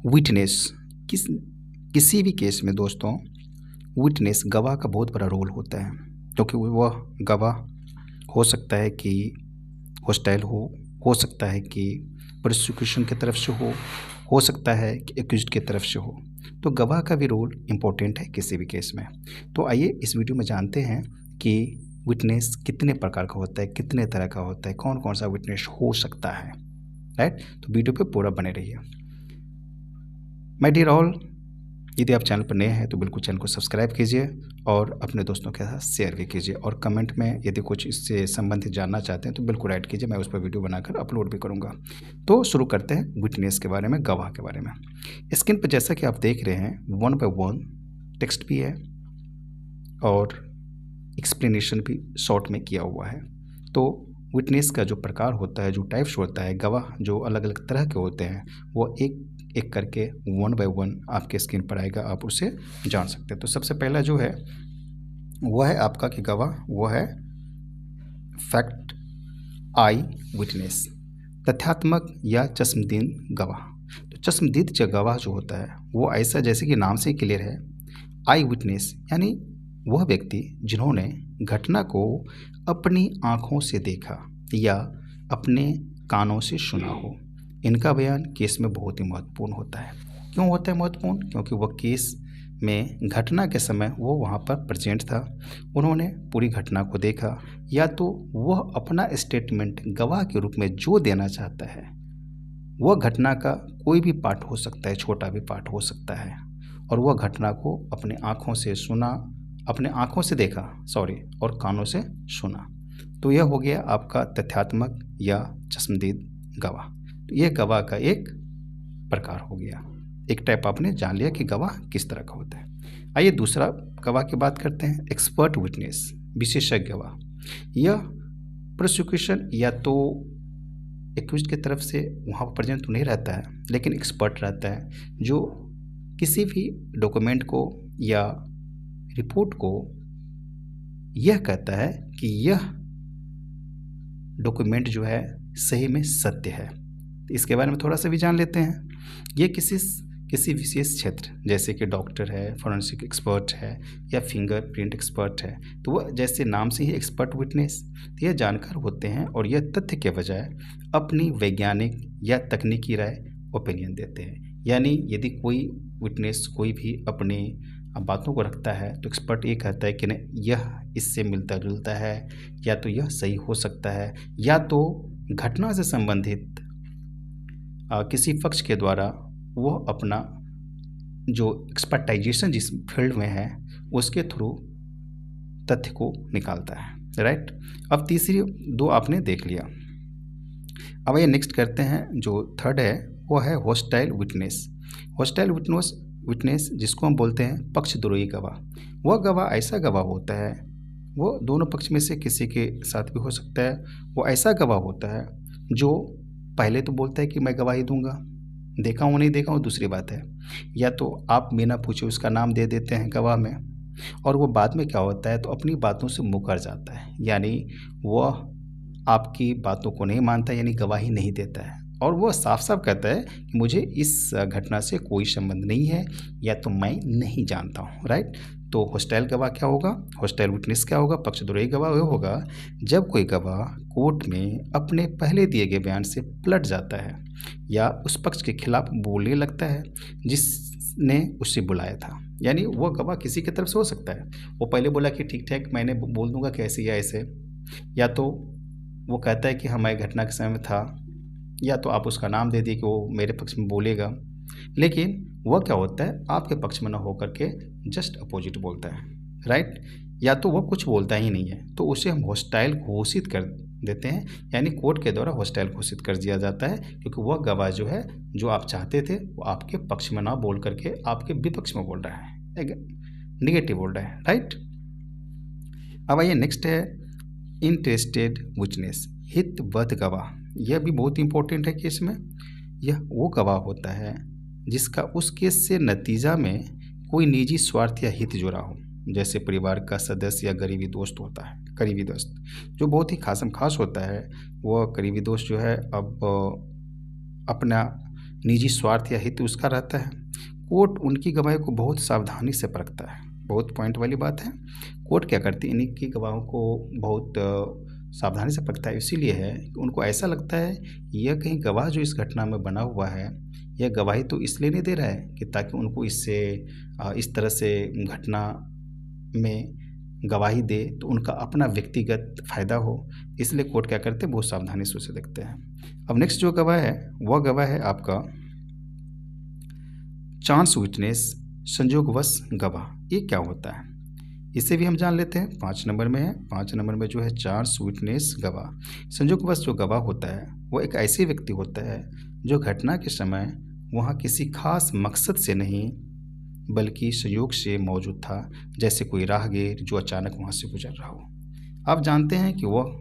Witness किस किसी भी केस में दोस्तों विटनेस गवाह का बहुत बड़ा रोल होता है, क्योंकि वह गवाह हो सकता है कि हॉस्टाइल हो सकता है कि प्रोसिक्यूशन की तरफ से हो सकता है कि एक्यूज्ड की तरफ से हो। तो गवाह का भी रोल इम्पोर्टेंट है किसी भी केस में। तो आइए इस वीडियो में जानते हैं कि विटनेस कितने प्रकार का होता है, कितने तरह का होता है, कौन कौन सा विटनेस हो सकता है, राइट। तो वीडियो पे पूरा बने रहिए। माय डियर ऑल, यदि आप चैनल पर नए हैं तो बिल्कुल चैनल को सब्सक्राइब कीजिए और अपने दोस्तों के साथ शेयर भी कीजिए, और कमेंट में यदि कुछ इससे संबंधित जानना चाहते हैं तो बिल्कुल ऐड कीजिए, मैं उस पर वीडियो बनाकर अपलोड भी करूंगा। तो शुरू करते हैं विटनेस के बारे में, गवाह के बारे में। स्क्रीन पर जैसा कि आप देख रहे हैं 1 बाय 1 टेक्स्ट भी है और एक्सप्लेनेशन भी शॉर्ट में किया हुआ है। तो विटनेस का जो प्रकार होता है, जो टाइप्स होता है, गवाह जो अलग अलग तरह के होते हैं, वो एक एक करके 1 बाय 1 आपके स्क्रीन पर आएगा, आप उसे जान सकते हैं। तो सबसे पहला जो है वह है आपका कि गवाह, वो है फैक्ट आई विटनेस, तथ्यात्मक या चश्मदीद गवाह। तो चश्मदीद गवाह जो होता है वो ऐसा, जैसे कि नाम से ही क्लियर है, आई विटनेस यानी वह व्यक्ति जिन्होंने घटना को अपनी आँखों से देखा या अपने कानों से सुना हो। इनका बयान केस में बहुत ही महत्वपूर्ण होता है। क्यों होता है महत्वपूर्ण? क्योंकि वह केस में घटना के समय वो वहाँ पर प्रेजेंट था, उन्होंने पूरी घटना को देखा, या तो वह अपना स्टेटमेंट गवाह के रूप में जो देना चाहता है वह घटना का कोई भी पार्ट हो सकता है, छोटा भी पार्ट हो सकता है, और वह घटना को अपने आँखों से सुना, अपने आँखों से देखा और कानों से सुना। तो यह हो गया आपका तथ्यात्मक या चश्मदीद गवाह। तो यह गवाह का एक प्रकार हो गया, एक टाइप आपने जान लिया कि गवाह किस तरह का होता है। आइए दूसरा गवाह की बात करते हैं, एक्सपर्ट विटनेस, विशेषज्ञ गवाह। यह प्रोसिक्यूशन या तो एक्यूज्ड की तरफ से वहाँ पर प्रेजेंट तो नहीं रहता है, लेकिन एक्सपर्ट रहता है, जो किसी भी डॉक्यूमेंट को या रिपोर्ट को यह कहता है कि यह डॉक्यूमेंट जो है सही में सत्य है। इसके बारे में थोड़ा सा भी जान लेते हैं। ये किसी विशेष क्षेत्र, जैसे कि डॉक्टर है, फॉरेंसिक एक्सपर्ट है या फिंगरप्रिंट एक्सपर्ट है, तो वह जैसे नाम से ही एक्सपर्ट विटनेस, तो यह जानकार होते हैं और यह तथ्य के बजाय अपनी वैज्ञानिक या तकनीकी राय, ओपिनियन देते हैं। यानी यदि कोई विटनेस कोई भी अपनी बातों को रखता है तो एक्सपर्ट ये कहता है कि नहीं, यह इससे मिलता जुलता है, या तो यह सही हो सकता है, या तो घटना से संबंधित किसी पक्ष के द्वारा वो अपना जो एक्सपर्टाइजेशन जिस फील्ड में है उसके थ्रू तथ्य को निकालता है, राइट। अब तीसरी दो आपने देख लिया। अब ये नेक्स्ट करते हैं, जो थर्ड है वो है हॉस्टाइल विटनेस। हॉस्टाइल विटनेस जिसको हम बोलते हैं पक्षद्रोही गवाह। वह गवाह ऐसा गवाह होता है, वो दोनों पक्ष में से किसी के साथ भी हो सकता है। वो ऐसा गवाह होता है जो पहले तो बोलता है कि मैं गवाही दूंगा, देखा हूँ नहीं देखा हूँ दूसरी बात है, या तो आप बिना पूछे उसका नाम दे देते हैं गवाह में, और वो बाद में क्या होता है तो अपनी बातों से मुकर जाता है, यानी वह आपकी बातों को नहीं मानता, यानी गवाही नहीं देता है, और वह साफ साफ कहता है कि मुझे इस घटना से कोई संबंध नहीं है, या तो मैं नहीं जानता हूँ, राइट। तो हॉस्टाइल गवाह क्या होगा, हॉस्टाइल विटनेस क्या होगा, पक्षद्रोही गवाह वह होगा जब कोई गवाह कोर्ट में अपने पहले दिए गए बयान से पलट जाता है या उस पक्ष के खिलाफ बोलने लगता है जिसने उसे बुलाया था। यानी वह गवाह किसी की तरफ से हो सकता है, वो पहले बोला कि ठीक ठाक मैंने बोल दूंगा कैसे या ऐसे, या तो वो कहता है कि हाँ मैं घटना के समय में था, या तो आप उसका नाम दे दिए कि वो मेरे पक्ष में बोलेगा, लेकिन वह क्या होता है आपके पक्ष में न होकर के जस्ट अपोजिट बोलता है, राइट। या तो वह कुछ बोलता ही नहीं है, तो उसे हम हॉस्टाइल घोषित कर देते हैं, यानी कोर्ट के द्वारा हॉस्टाइल घोषित कर दिया जाता है, क्योंकि वह गवाह जो है जो आप चाहते थे वो आपके पक्ष में ना बोल करके आपके विपक्ष में बोल रहा है, निगेटिव बोल रहा है, राइट। अब आइए नेक्स्ट है इंटरेस्टेड विटनेस, हितबद्ध गवाह। यह भी बहुत इंपॉर्टेंट है केस में। यह वो गवाह होता है जिसका उस केस से नतीजा में कोई निजी स्वार्थ या हित जुड़ा हो, जैसे परिवार का सदस्य या करीबी दोस्त होता है। करीबी दोस्त जो बहुत ही खास होता है, वह करीबी दोस्त जो है अब अपना निजी स्वार्थ या हित उसका रहता है। कोर्ट उनकी गवाही को बहुत सावधानी से परखता है। बहुत पॉइंट वाली बात है। कोर्ट क्या करती है, इन्हीं की गवाहों को बहुत सावधानी से परखता है। इसीलिए है कि उनको ऐसा लगता है यह कहीं गवाह जो इस घटना में बना हुआ है, यह गवाही तो इसलिए नहीं दे रहा है कि ताकि उनको इससे इस तरह से घटना में गवाही दे तो उनका अपना व्यक्तिगत फ़ायदा हो। इसलिए कोर्ट क्या करते हैं, बहुत सावधानी से उसे देखते हैं। अब नेक्स्ट जो गवाह है वह गवाह है आपका चांस विटनेस, संयोगवश गवाह। ये क्या होता है इसे भी हम जान लेते हैं। 5 नंबर में है, 5 नंबर में जो है चांस विटनेस गवाह। संयोगवश जो गवाह होता है वो एक ऐसे व्यक्ति होता है जो घटना के समय वहाँ किसी खास मकसद से नहीं बल्कि संयोग से मौजूद था, जैसे कोई राहगीर जो अचानक वहाँ से गुजर रहा हो। आप जानते हैं कि वह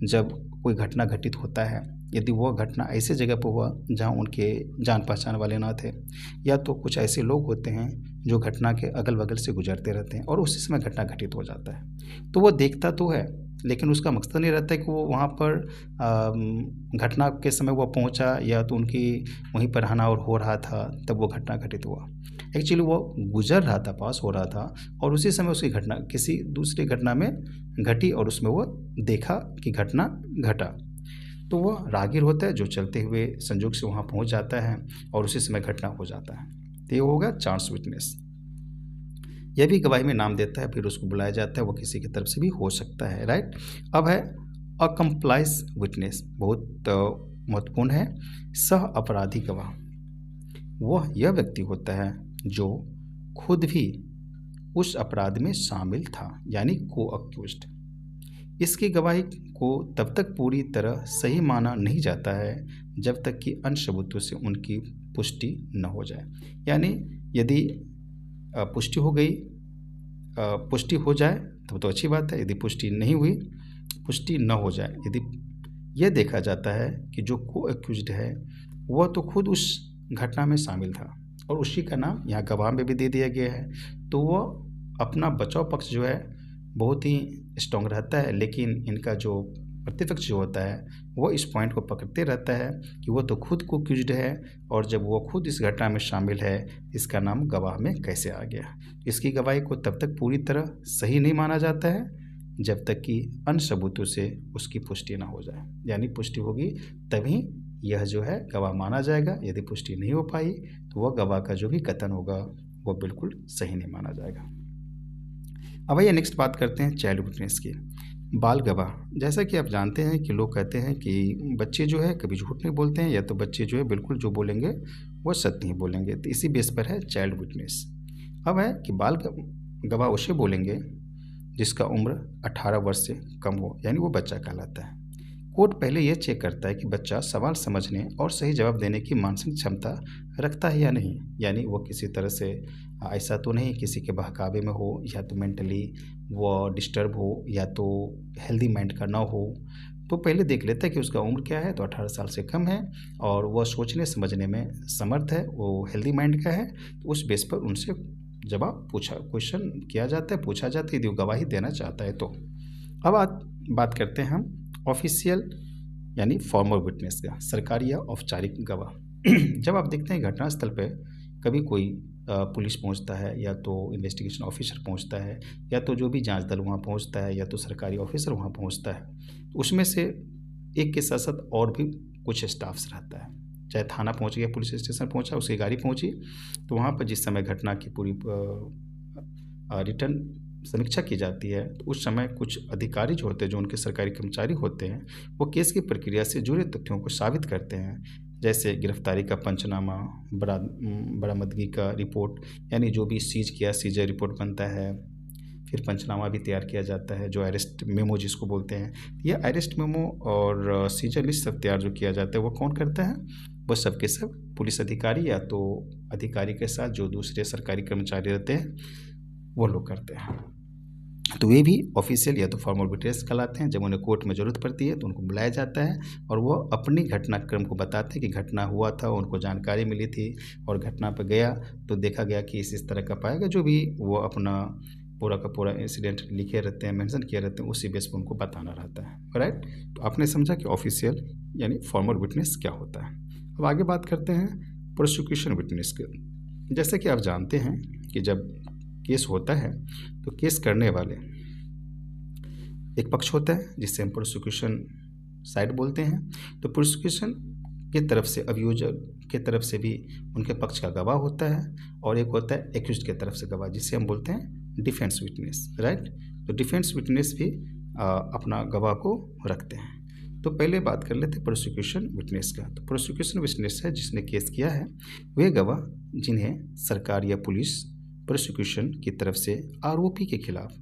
जब कोई घटना घटित होता है, यदि वह घटना ऐसे जगह पर हुआ जहाँ उनके जान पहचान वाले ना थे, या तो कुछ ऐसे लोग होते हैं जो घटना के अगल बगल से गुजरते रहते हैं और उसी समय घटना घटित हो जाता है, तो वो देखता तो है लेकिन उसका मकसद नहीं रहता है कि वो वहाँ पर घटना के समय वो पहुँचा या तो उनकी वहीं पर रहना और हो रहा था तब वो घटना घटित हुआ। एक्चुअली वो गुजर रहा था, पास हो रहा था और उसी समय उसकी घटना किसी दूसरी घटना में घटी और उसमें वो देखा कि घटना घटा। तो वो राहगीर होता है जो चलते हुए संयोग से वहाँ पहुँच जाता है और उसी समय घटना हो जाता है। तो ये होगा चांस विटनेस। यह भी गवाही में नाम देता है, फिर उसको बुलाया जाता है, वो किसी की तरफ से भी हो सकता है, राइट। अब है अकम्प्लाइज विटनेस, बहुत महत्वपूर्ण है। सह अपराधी गवाह, वह यह व्यक्ति होता है जो खुद भी उस अपराध में शामिल था, यानी को अक्यूज्ड। इसकी गवाही को तब तक पूरी तरह सही माना नहीं जाता है जब तक कि अन्य सबूतों से उनकी पुष्टि न हो जाए। यानी यदि पुष्टि हो गई, पुष्टि हो जाए तो अच्छी बात है, यदि पुष्टि नहीं हुई, पुष्टि न हो जाए, यदि यह देखा जाता है कि जो को एक्यूज्ड है वह तो खुद उस घटना में शामिल था और उसी का नाम यहाँ गवाह में भी दे दिया गया है, तो वह अपना बचाव पक्ष जो है बहुत ही स्ट्रॉन्ग रहता है, लेकिन इनका जो प्रतिपक्ष जो होता है वो इस पॉइंट को पकड़ते रहता है कि वो तो खुद को एक्यूज्ड है और जब वो खुद इस घटना में शामिल है इसका नाम गवाह में कैसे आ गया। इसकी गवाही को तब तक पूरी तरह सही नहीं माना जाता है जब तक कि अन्य सबूतों से उसकी पुष्टि ना हो जाए, यानी पुष्टि होगी तभी यह जो है गवाह माना जाएगा। यदि पुष्टि नहीं हो पाई तो वह गवाह का जो भी कथन होगा वो बिल्कुल सही नहीं माना जाएगा। अब आइए नेक्स्ट बात करते हैं चाइल्ड विटनेस की, बाल गवाह। जैसा कि आप जानते हैं कि लोग कहते हैं कि बच्चे जो है कभी झूठ नहीं बोलते हैं, या तो बच्चे जो है बिल्कुल जो बोलेंगे वो सत्य नहीं बोलेंगे, तो इसी बेस पर है चाइल्ड विटनेस। अब है कि बाल गवाह उसे बोलेंगे जिसका उम्र 18 वर्ष से कम हो, यानी वो बच्चा कहलाता है। कोर्ट पहले यह चेक करता है कि बच्चा सवाल समझने और सही जवाब देने की मानसिक क्षमता रखता है या नहीं, यानी वो किसी तरह से ऐसा तो नहीं किसी के बहकावे में हो, या तो मेंटली वो डिस्टर्ब हो, या तो हेल्दी माइंड का ना हो। तो पहले देख लेता है कि उसका उम्र क्या है, तो 18 साल से कम है और वह सोचने समझने में समर्थ है, वो हेल्दी माइंड का है, तो उस बेस पर उनसे जवाब क्वेश्चन किया जाता है, पूछा जाता है यदि वो गवाही देना चाहता है तो। अब बात करते हैं हम ऑफिशियल यानी फॉर्मल विटनेस का, सरकारी या औपचारिक गवाह। जब आप देखते हैं घटनास्थल पे कभी कोई पुलिस पहुंचता है, या तो इन्वेस्टिगेशन ऑफिसर पहुंचता है, या तो जो भी जांच दल वहां पहुंचता है, या तो सरकारी ऑफिसर वहां पहुंचता है, तो उसमें से एक के साथ साथ और भी कुछ स्टाफ्स रहता है। चाहे थाना पहुंच गया, पुलिस स्टेशन पहुंचा, उसकी गाड़ी पहुंची, तो वहाँ पर जिस समय घटना की पूरी रिटर्न समीक्षा की जाती है, तो उस समय कुछ अधिकारी जो होते हैं, जो उनके सरकारी कर्मचारी होते हैं, वो केस की प्रक्रिया से जुड़े तथ्यों को साबित करते हैं, जैसे गिरफ्तारी का पंचनामा, बरामदगी का रिपोर्ट, यानी जो भी सीज किया सीजर रिपोर्ट बनता है, फिर पंचनामा भी तैयार किया जाता है, जो अरेस्ट मेमो जिसको बोलते हैं। यह अरेस्ट मेमो और सीजर लिस्ट सब तैयार जो किया जाता है वो कौन करता है, वो सब के सब पुलिस अधिकारी या तो अधिकारी के साथ जो दूसरे सरकारी कर्मचारी रहते हैं वो लोग करते हैं। तो वे भी ऑफिशियल या तो फॉर्मल विटनेस कहलाते हैं। जब उन्हें कोर्ट में ज़रूरत पड़ती है तो उनको बुलाया जाता है और वो अपनी घटनाक्रम को बताते हैं कि घटना हुआ था, उनको जानकारी मिली थी और घटना पर गया तो देखा गया कि इस तरह का पाएगा, जो भी वो अपना पूरा का पूरा इंसिडेंट लिखे रहते हैं, मेंशन किए रहते हैं, उसी बेस पर उनको बताना रहता है, राइट। तो आपने समझा कि ऑफिशियल यानी फॉर्मल विटनेस क्या होता है। अब आगे बात करते हैं प्रोसिक्यूशन विटनेस की। जैसे कि आप जानते हैं कि जब केस होता है तो केस करने वाले एक पक्ष होता है जिससे हम प्रोसिक्यूशन साइड बोलते हैं। तो प्रोसिक्यूशन की तरफ से अभियोजक की तरफ से भी उनके पक्ष का गवाह होता है, और एक होता है एक्यूज्ड की तरफ से गवाह जिसे हम बोलते हैं डिफेंस विटनेस, राइट। तो डिफेंस विटनेस भी अपना गवाह को रखते हैं। तो पहले बात कर लेते हैं प्रोसिक्यूशन विटनेस का। तो प्रोसिक्यूशन विटनेस है जिसने केस किया है, वे गवाह जिन्हें सरकार या पुलिस प्रोसिक्यूशन की तरफ से आरोपी के खिलाफ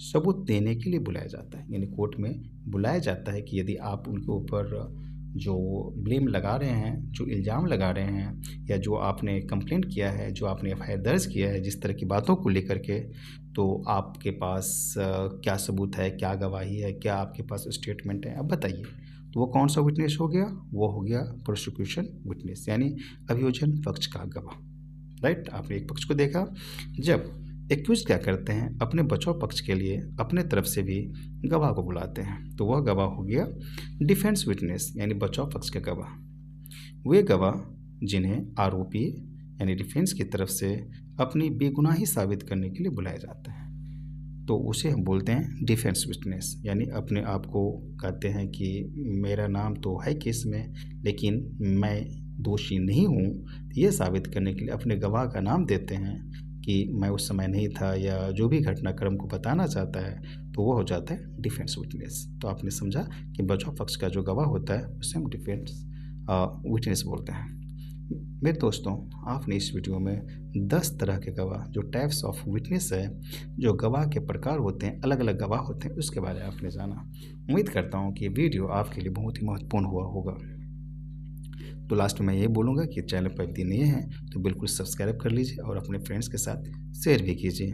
सबूत देने के लिए बुलाया जाता है। यानी कोर्ट में बुलाया जाता है कि यदि आप उनके ऊपर जो ब्लेम लगा रहे हैं, जो इल्ज़ाम लगा रहे हैं, या जो आपने कंप्लेंट किया है, जो आपने एफआईआर दर्ज किया है जिस तरह की बातों को लेकर के, तो आपके पास क्या सबूत है, क्या गवाही है, क्या आपके पास स्टेटमेंट है, अब बताइए। तो वो कौन सा विटनेस हो गया? वो हो गया प्रोसिक्यूशन विटनेस, यानी अभियोजन पक्ष का गवाह, राइट। आपने एक पक्ष को देखा। जब एक्यूज क्या करते हैं, अपने बचाव पक्ष के लिए अपने तरफ से भी गवाह को बुलाते हैं, तो वह गवाह हो गया डिफेंस विटनेस, यानी बचाव पक्ष के गवाह। वे गवाह जिन्हें आरोपी यानी डिफेंस की तरफ से अपनी बेगुनाही साबित करने के लिए बुलाया जाता है, तो उसे हम बोलते हैं डिफेंस विटनेस। यानी अपने आप को कहते हैं कि मेरा नाम तो है केस में, लेकिन मैं दोषी नहीं हूँ, ये साबित करने के लिए अपने गवाह का नाम देते हैं कि मैं उस समय नहीं था, या जो भी घटनाक्रम को बताना चाहता है, तो वो हो जाता है डिफेंस विटनेस। तो आपने समझा कि बचाव पक्ष का जो गवाह होता है उसे हम डिफेंस विटनेस बोलते हैं। मेरे दोस्तों, आपने इस वीडियो में 10 तरह के गवाह, जो टाइप्स ऑफ विटनेस है, जो गवाह के प्रकार होते हैं, अलग अलग गवाह होते हैं, उसके बारे में आपने जाना। उम्मीद करता हूँ कि ये वीडियो आपके लिए बहुत ही महत्वपूर्ण हुआ होगा। तो लास्ट में मैं ये बोलूँगा कि चैनल पर यदि नए हैं तो बिल्कुल सब्सक्राइब कर लीजिए और अपने फ्रेंड्स के साथ शेयर भी कीजिए।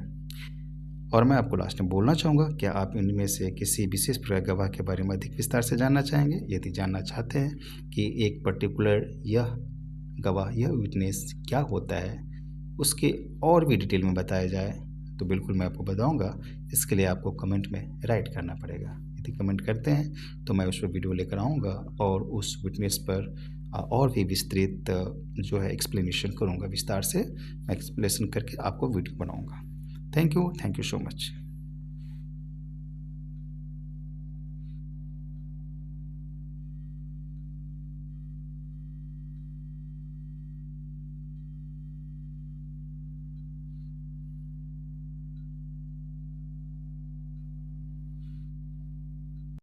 और मैं आपको लास्ट में बोलना चाहूँगा, क्या आप इनमें से किसी विशेष प्रकार गवाह के बारे में अधिक विस्तार से जानना चाहेंगे? यदि जानना चाहते हैं कि एक पर्टिकुलर यह गवाह, यह विटनेस क्या होता है, उसके और भी डिटेल में बताया जाए, तो बिल्कुल मैं आपको बताऊँगा। इसके लिए आपको कमेंट में राइट करना पड़ेगा। यदि कमेंट करते हैं तो मैं उस पर वीडियो लेकर आऊँगा और उस विटनेस पर और भी विस्तृत जो है एक्सप्लेनेशन करूँगा। विस्तार से मैं एक्सप्लेनेशन करके आपको वीडियो बनाऊँगा। Thank you so much.